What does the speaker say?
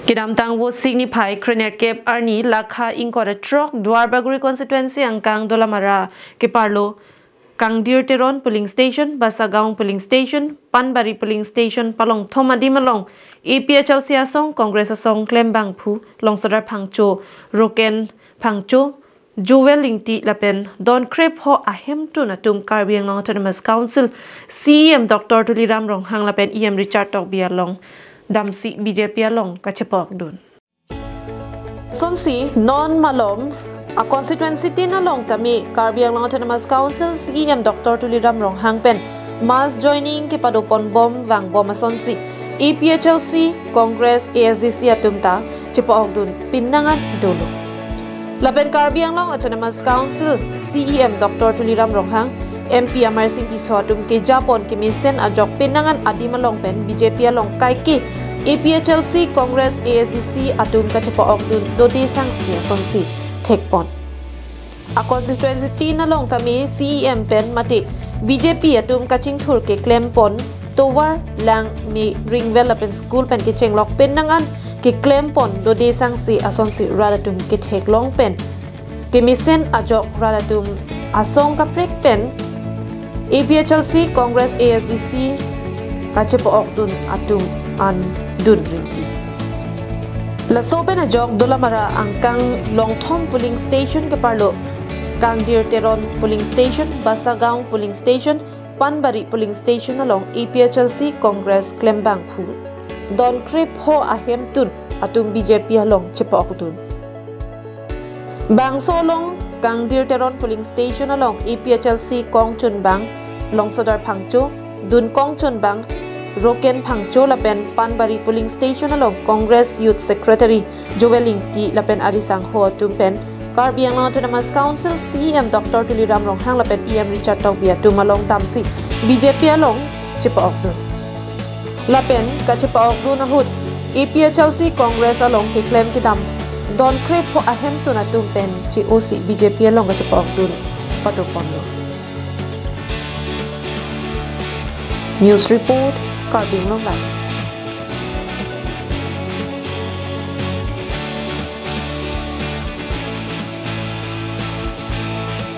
Kidam tang wo signify Krenet Cape Arni Lakha Inkore Trok Dwarbaguri constituency angkang Dalamara ke Parlo Kang Dirteron polling station, Basagaung polling station, Panbari polling station, Palong Thomadi Malong, APHLC asong, Congress asong, kebangphu, Longsodar Phangcho, Roken Phangcho, Joel Lingti Lapen, Don Krep Ho Ahem to Natum Caribbean Autonomous Council, CEM Dr. Tuliram Ronghang Lapen EM Richard Tok Bialong, Damsi BJP along Kachepok Dun. Sonsi non malom a constituency tin along kami Caribbean Autonomous Council CEM Dr. Tuliram Ronghang pen mass joining ke padopon bom wang bom sonsi APHLC Congress ASDC atumta Chepok Dun Pinangan Dolo. Lapen Caribbean Autonomous Council CEM Dr. Tuliram Ronghang MP Amar Singh Tisotum ke Japon ke misen ajok Pinangan Adimalong pen BJP along kache APHLC Congress ASDC atum Kachepok Dun dodi sangsi sonsi Thekpon. A constituency tin along kami CEM pen mati BJP atum kaching thur ke klempon towar lang mi ringwell pen school pen ke chenglok Pinangan ke klempon dodi sangsi asonsi radatum ke theklong pen ke misen ajok radatum asong kaprek pen APHLC Congress ASDC Kachepok Dun atum an dun rinti. Lasoben ajok Dalamara angkang Longthom polling station ke Parlo, Kang Dirteron polling station, Basagaung polling station, Panbari polling station along APHLC Congress kebangphu. Don Krep Ho Ahem tun atum BJP along Chepok Dun. Bang Solong Kang Dirteron polling station along APHLC Kong Chun Bang, Longsodar Phangcho, Dun Kong Chun Bang, Roken Phangcho Lapen Panbari polling station along Congress Youth Secretary Joel Lingti Lapen Arisang Ho Tumpen Caribbean Autonomous Council CEM Dr. Tuliram Ronghang Lapen EM Richard Tok Biatum along Tamsi BJP along Chepok Dun. Lapen Kachepok Dun ahut APHLC Congress along ke claim kidam Don Krep Ho Ahem to Natumpen Chi OC BJP along Kachepok Dun Patopondo. News report Caribbean Live.